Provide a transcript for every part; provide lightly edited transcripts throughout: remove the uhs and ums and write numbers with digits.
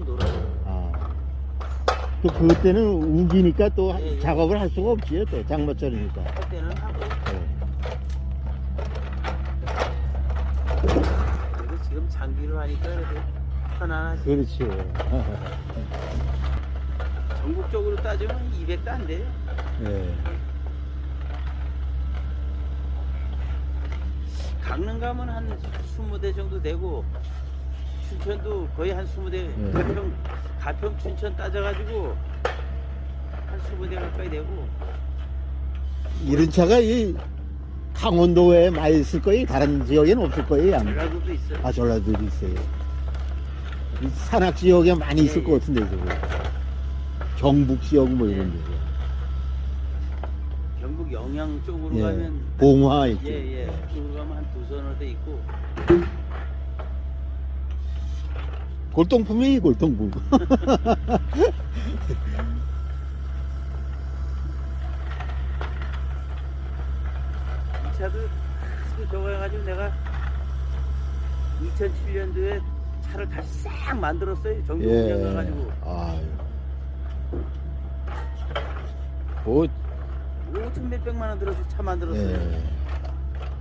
쭉 놀아요. 아. 또 그때는 우기니까 또 예, 예. 작업을 할 수가 없지요. 또 장마철이니까. 할 때는 하고. 예. 그래도 지금 장비로 하니까 그래도 편안하지. 그렇지. 전국적으로 따지면 200도 안 돼요. 예. 강릉 가면 한 20대 정도 되고 춘천도 거의 한 20대. 예. 가평 춘천 따져가지고 한 20대 가까이 되고. 이런 차가 이 강원도에 많이 있을 거예요. 다른 지역에는 없을 거예요. 아마. 전라도도 있어요. 아, 전라도도 있어요. 이 산악 지역에 많이 있을 예, 것 같은데, 저거. 경북 지역 뭐 이런 데. 경북 영양 쪽으로 예. 가면 봉화 있죠. 예예 쪽으로 가면 한 두서너 대 있고. 골동품이 골동품. 이 차도 저거 해가지고 내가 2007년도에 차를 다시 싹 만들었어요. 정비공장 가가지고 아유. 뭐, 5천 몇백만 원 들어서 차 만들었어요. 예.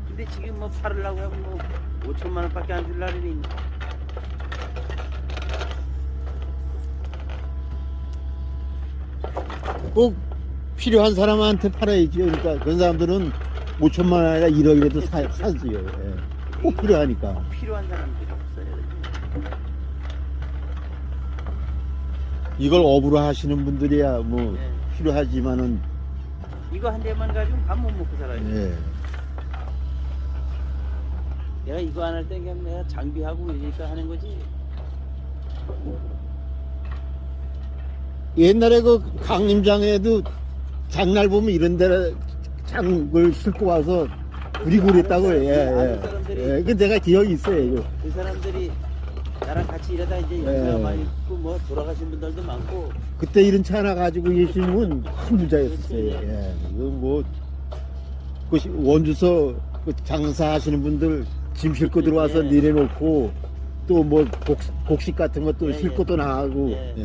근데 지금 뭐 팔으려고 하면 뭐 5천만 원밖에 안 줄 날이니. 꼭 필요한 사람한테 팔아야지. 그러니까 그런 사람들은 5천만 원 아니라 1억이라도 사지요. 예. 꼭 필요하니까. 필요한 사람들이 없어요. 이걸 업으로 하시는 분들이야 뭐 예. 필요하지만은, 이거 한 대만 가지고 밥 못 먹고 살아요. 예. 내가 이거 안 할 때 그냥 내가 장비하고 이러니까 하는 거지. 옛날에 그 강림장에도 장날 보면 이런 데 장을 싣고 와서 그리고 그랬다고. 예, 아는 사람들이- 예. 예. 그 내가 기억이 있어요. 이거. 그 사람들이 나랑 같이 일하다 이제 연세가 예. 많이 있고 뭐 돌아가신 분들도 많고. 그때 이런 차 하나 가지고 계시는 분 큰 부자였어요. 그렇지. 예. 이거 뭐, 그 원주서 그 장사하시는 분들 짐 싣고 들어와서 예. 내려놓고 또 뭐 곡식 같은 것도 예, 싣고 예. 또 나가고. 예. 예.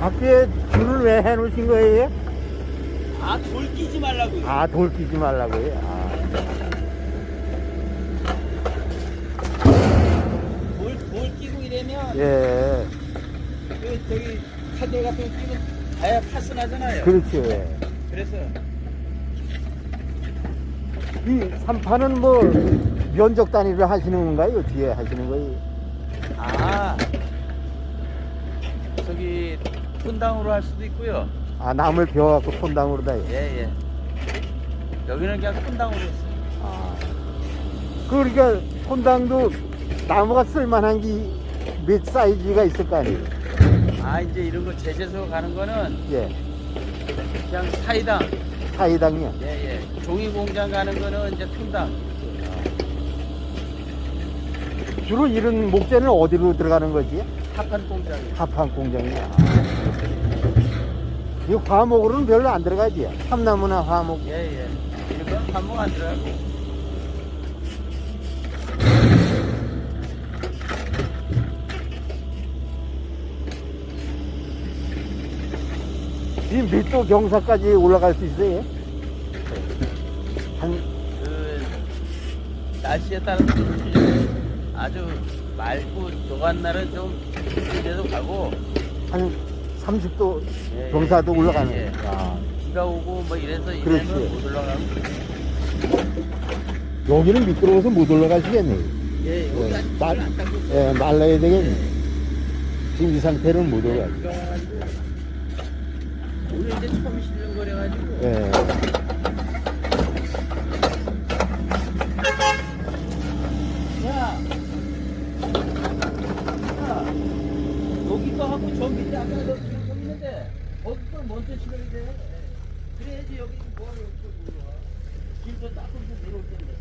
앞에 줄을 왜 해놓으신 거예요? 아, 돌 끼지 말라고요. 아, 돌 끼지 말라고요? 아, 돌 끼고 이러면 예. 그 저기 칼돌 같은 거 끼면 다야 파손하잖아요. 그렇죠. 예. 그래서 이 삼판은 뭐 면적 단위로 하시는 건가요? 뒤에 하시는 거예요? 아, 저기 분당으로 할 수도 있고요. 아, 나무를 베어갖고 폰당으로 다 해요? 예, 예. 여기는 그냥 분당으로 했어요. 아. 그러니까 폰당도 나무가 쓸만한 게 몇 사이즈가 있을 거 아니에요? 아, 이제 이런 거 제재소 가는 거는 예. 그냥 사이당. 사이당이요? 예, 예. 종이 공장 가는 거는 이제 평당. 주로 이런 목재는 어디로 들어가는 거지? 합판 공장. 합판 공장이야. 이 화목으로는 별로 안 들어가지. 참나무나 화목. 예, 예. 이런 건 한목 안 들어가고. 이 밀도 경사까지 올라갈 수 있어요? 한, 그 날씨에 따라서 좀 틀려요. 아주 맑고 조간 날은 좀 데도 가고 한 30도 예, 경사도 예, 올라가는 예. 거야. 비가 오고 뭐 이래서 그렇지. 이래는 못 올라가고. 여기는 미끄러워서 못 올라가시겠네. 예, 여기 아직 말- 물을 안 닦고 있어요. 예, 말라야 되겠네. 지금 이 상태로는 못 올라가. 비가 와가지고 오늘 이제 처음 실령거려가지고 예. 야, 여기도 하고 저기도 아까 너 지금 거 있는데 거기도 먼저 실력이 돼. 그래야지 여기 뭐하러 여기서 물어와. 길도 닦으면서 내려올 텐데.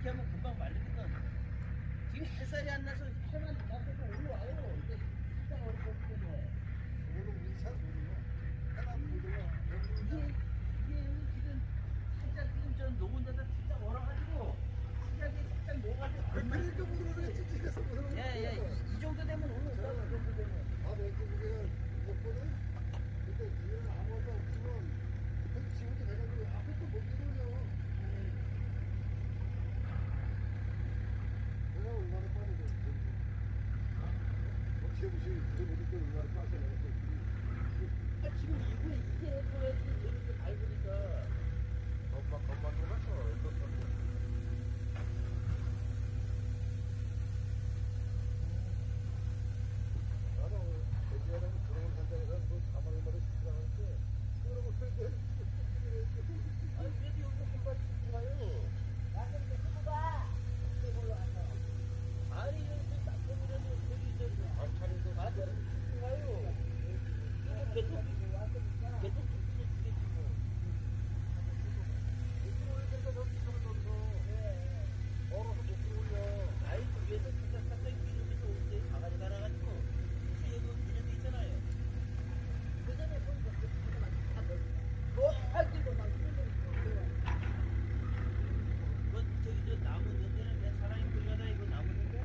이렇게 하면 금방 말리거든. 지금 햇살이 안 나서 해만 나서도 올라와요. 이게 진짜 어렵기 때문에. 오늘 우리 잘 모르고 하나 모르고 이게 지금 살짝 지금 저 녹은 데다 진짜 얼어가지고 시작이 살짝 녹아서 그러니까 모르고 그랬지 집에서 모르고 예예 이 정도 되면 오늘 이 정도 되면 아 내가 무게가 무겁거든 근데 뒤에는 아무것도 없지만 그 지금도 돼가지고 앞에 또못 들어오냐 내가 얼마나 빠르게 어떻게 무슨 그게 모를 때 얼마나 빠져 아, 지금 이게 해줘야지 이렇게 밟으니까 겁만 들어갔어 나는 대지하려면 그런 현장에서 뭐 가만히 말을 시키라는데 그러고 그런데 아니 그래도 여기서 한발 치고 가요 나는 이제 해봐 이걸로 와서 아니 이렇게 딱 보면은 저기 저 알차리도 맞아 치고 가요 개통 개통 주겠지 뭐 얼어서 못 들어올려 아이 그 위에서 살짝 살짝 위에서 오는데 가만히 가라가지고 뒤에도 그냥 있잖아요 그 전에 보니까 뭐 하기도 막 그 저기 저 나무 던데는 내 사람이 끌려다 이거 나무 던데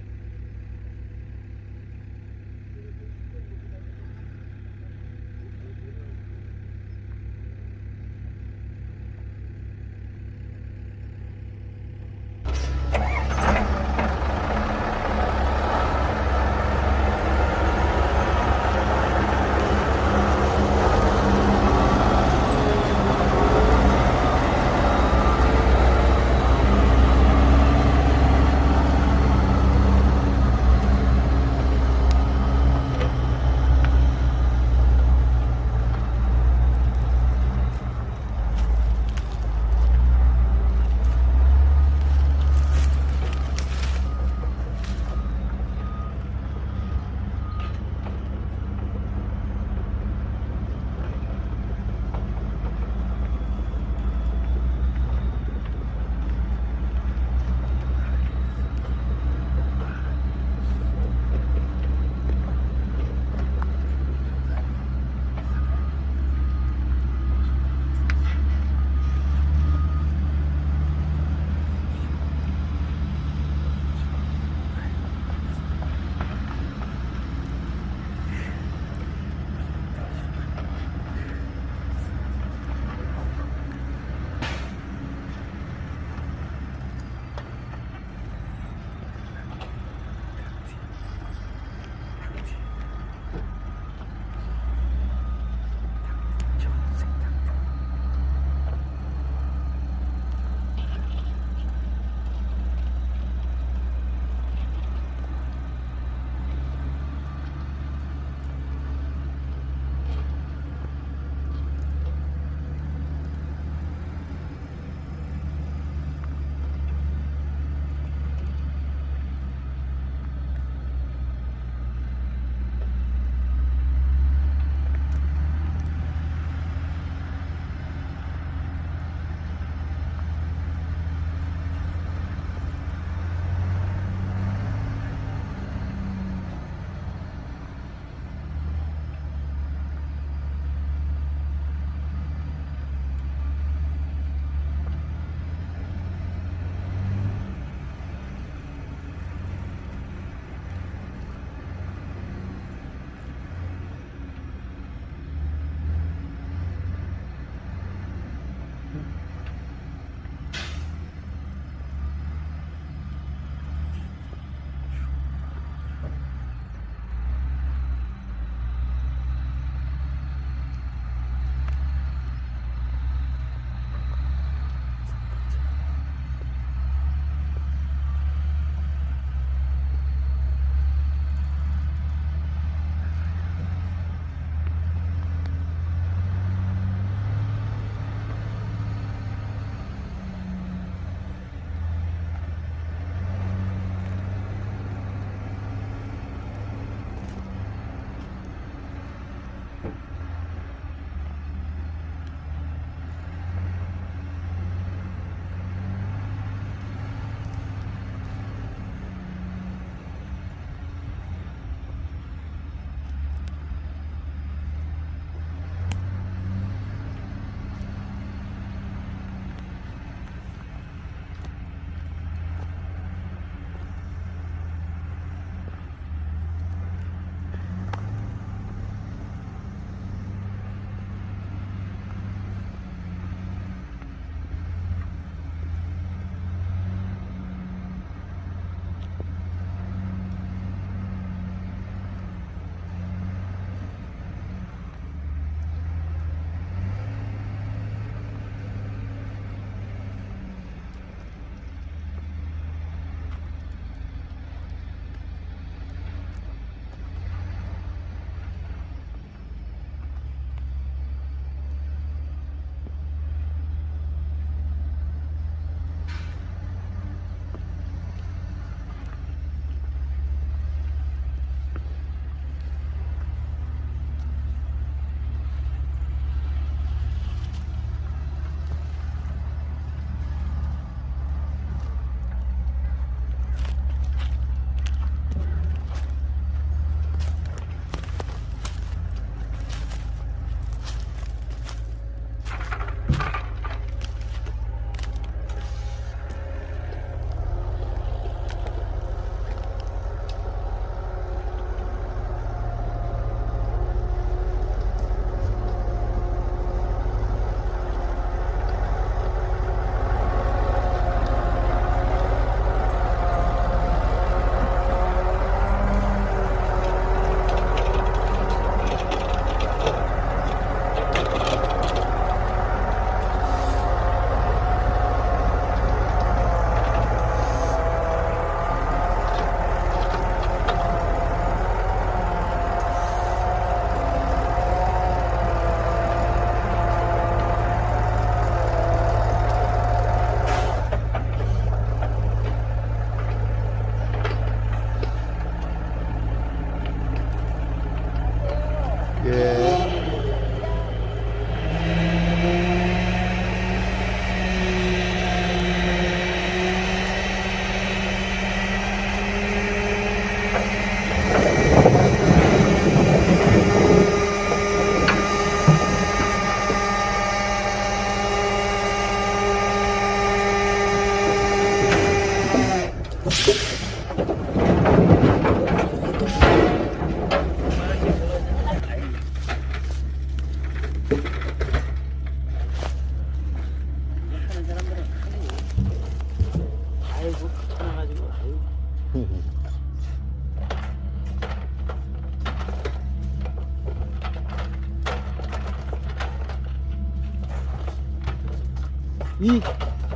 이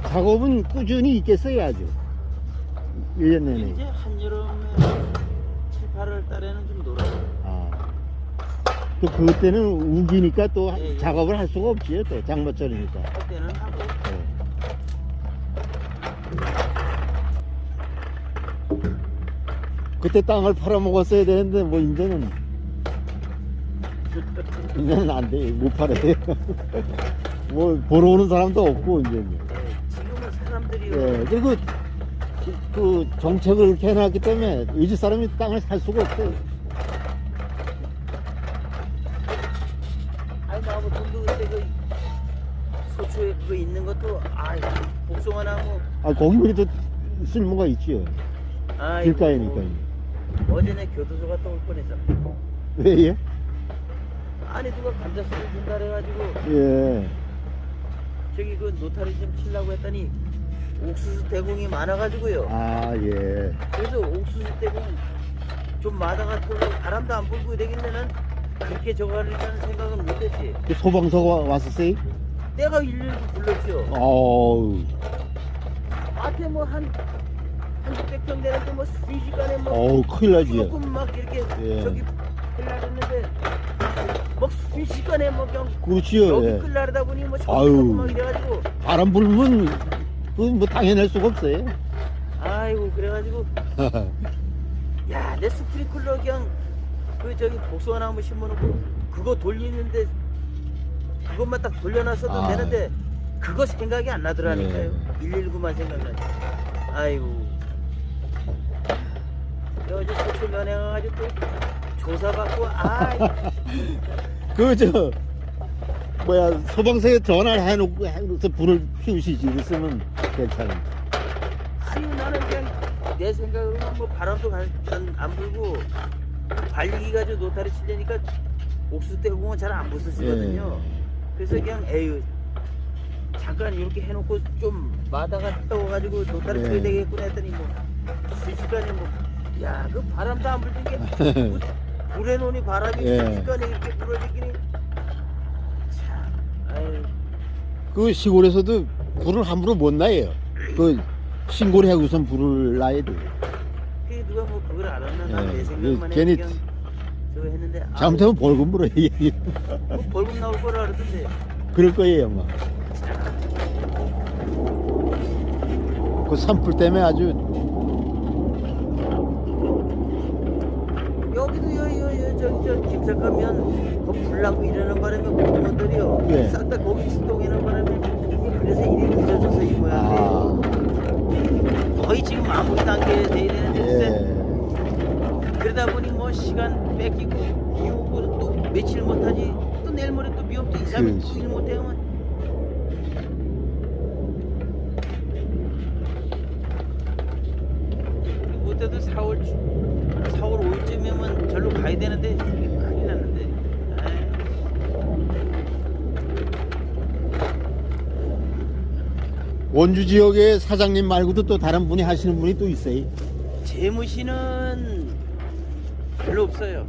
작업은 꾸준히 있겠어요, 아주. 1년 내내. 이제 한여름에 7, 8월 달에는 좀 놀아요. 아. 또 그때는 우기니까 또 예, 예. 작업을 할 수가 없지요, 또 장마철이니까. 할 때는 하고. 예. 그때 땅을 팔아먹었어야 되는데 뭐 이제는 안 돼, 못 팔아요. 뭐 보러 오는 사람도 없고 이제는. 네, 지금은 사람들이 예, 그리고 그 정책을 이렇게 해놨기 때문에 이 집 사람이 땅을 살 수가 없어요. 아니 나무 돈도 그때 그 소초에 그거 있는 것도 아이 복숭아 나무 아, 거기 그래도 쓸모가 있지요. 아이고, 길가에니까. 어제 내 교도소 갔다 올 뻔했어. 왜, 예? 아니 누가 감자수를 준다 그래가지고 예. 저기 그 노타리 좀 치려고 했더니 옥수수 대공이 많아가지고요. 아, 예. 그래서 옥수수 대공 좀 마다가 돌고 바람도 안 불고 이러길래는 그렇게 저가리라는 생각은 못했지. 그 소방서가 왔었어요? 내가 119 불렀죠. 어우, 앞에 뭐한 600평 되는데 뭐 순식간에 뭐 어우, 큰일 나지. 조금 막 이렇게 예. 저기 끌라랬는데 뭐 순식간에 뭐 그냥 그렇지요. 여기 예. 끌라르다 보니 뭐 아유. 저기 막 이래가지고 바람 불면, 그건 뭐 당해낼 수가 없어요. 아이고 그래가지고 야 내 스프링클러 그냥 그 저기 복숭아 나무 심어놓고 그거 돌리는데 그것만 딱 돌려놨어도 아. 되는데 그거 생각이 안 나더라니까요. 예. 119만 생각나지. 아이고 어제 소초 면회 가가지고 또 조사받고 그, 뭐야, 소방서에 전화를 해놓고 불을 피우시지. 그랬으면 괜찮은데. 아유 나는 그냥 내 생각으로는 뭐 바람도 안 불고 발리기 가지고 노타리 치려니까 옥수수 대공은 잘 안 부서지거든요. 그래서 그냥 에휴 잠깐 이렇게 해놓고 좀 마다가 떠가지고 노타리 쳐야 되겠구나 했더니 뭐 순식간에 야 그 바람도 안 불던 게 불에 놓으니 바람이 예. 순식간에 이렇게 불어지기니 참 아유 그 시골에서도 불을 함부로 못 나요. 그 신고를 하고선 불을 나야 돼. 그게 누가 뭐 그걸 알았나 난 예, 내 생각만 괜히 해도 그냥 저거 했는데 잘못하면 벌금 물어요. 뭐 벌금 나올 거라 그러던데 그럴 거예요, 아마. 그 산불 때문에 아주. 여기도 저 김삿가면 거 불나고 이러는 바람에 공무원들이요 예. 싹 다 거기 출동하는 바람에 이게 그래서 일이 늦어져서 이 모양이에요. 아, 거의 지금 마무리 단계에 돼 있는데 예. 그러다 보니 뭐 시간 뺏기고 비우고 또 며칠 못하지 또 내일 모레 또 비우면 또 2, 3일 또 일 못해요. 못해도 4월 5일쯤이면 절로 가야 되는데 이게 큰일 났는데 아이. 원주 지역의 사장님 말고도 또 다른 분이 하시는 분이 또 있어요. 재무시는 별로 없어요.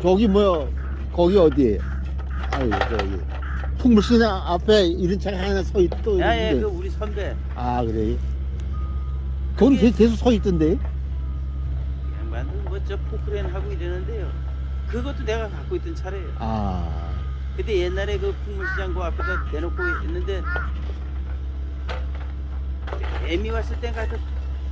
저기 뭐야, 거기 어디에? 아유, 저기. 풍물신 앞에 이런 차가 하나 서 있또 야예 있는데. 그 우리 선배 아, 그래. 그건 그게- 계속 서 있던데. 양반도 뭐저 포크레인 하고 이러는데요. 그것도 내가 갖고 있던 차래요. 아, 그때 옛날에 그 풍물시장 그 앞에다 대놓고 있는데 애미 왔을 때 가서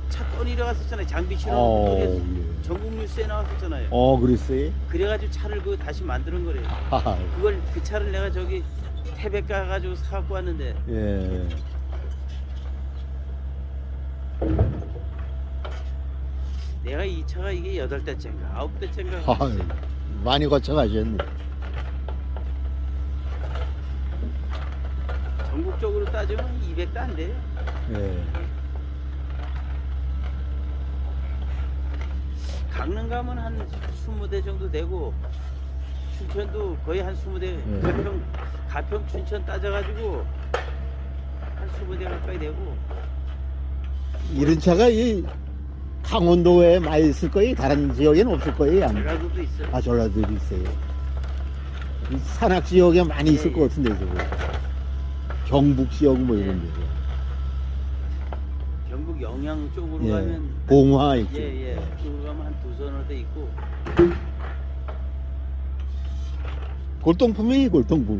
차 떠내려 갔었잖아요. 장비 치러 예. 전국 뉴스에 나왔었잖아요. 그랬어요? 그래가지고 차를 그 다시 만드는 거래요. 하하, 그걸 그 차를 내가 저기 태백 가가지고 사갖고 왔는데 예. 내가 이 차가 이게 8대째인가 9대째인가 하하, 많이 거쳐가셨네. 전국적으로 따지면 200대 안 돼요. 예. 강릉 가면 한 20대 정도 되고 춘천도 거의 한 20대 가평 춘천 따져가지고 한 20대 가까이 되고 이런 차가 이 강원도에 많이 있을 거예요. 다른 지역에는 없을 거예요. 아마. 전라도도 있어요. 아, 전라도도 있어요. 이 산악 지역에 많이 있을 예, 것 같은데, 저거. 경북 지역 뭐 이런 데서. 경북 영양 쪽으로 예. 가면 봉화 있죠. 예예 쪽으로 가면 한 두서너 대 있고 골동품이 골동품.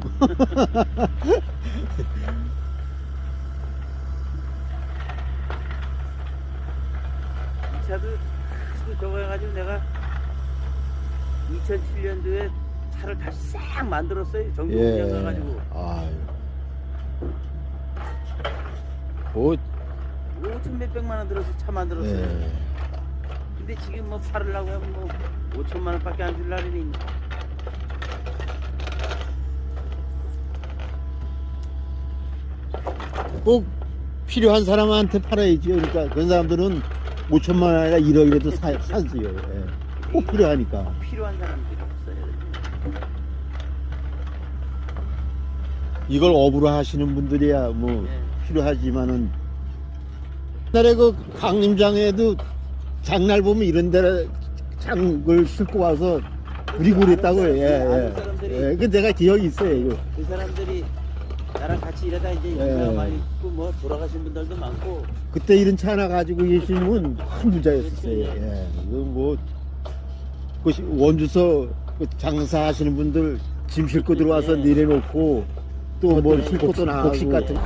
이 차도 하도 저거 해가지고 내가 2007년도에 차를 다시 싹 만들었어요. 정비공장 예. 가가지고 아유. 뭐, 5천 몇백만 원 들어서 차 만들었어요. 예. 근데 지금 뭐 팔으려고 하면 뭐 5천만 원밖에 안 줄 날이니 꼭 필요한 사람한테 팔아야지. 그러니까 그런 사람들은 5천만 원 아니라 1억이라도 사지요. 예. 꼭 필요하니까. 필요한 사람들이 없어요. 이걸 업으로 하시는 분들이야 뭐 예. 필요하지만은 옛날에 그 강림장에도 장날 보면 이런 데 장을 싣고 와서 우리 그랬다고요. 예, 아는 사람들이- 예. 그 내가 기억이 있어요. 이거. 그 사람들이 나랑 같이 일하다 이제 인사가 많이 있고 뭐 돌아가신 분들도 많고 그때 이런 차 하나 가지고 계시면 큰 부자였었어요. 예. 이거 뭐, 그 원주서 그 장사하시는 분들 짐 싣고 들어와서 예. 내려놓고 또 뭘 싣고 또 나가고. 복식 같은 거.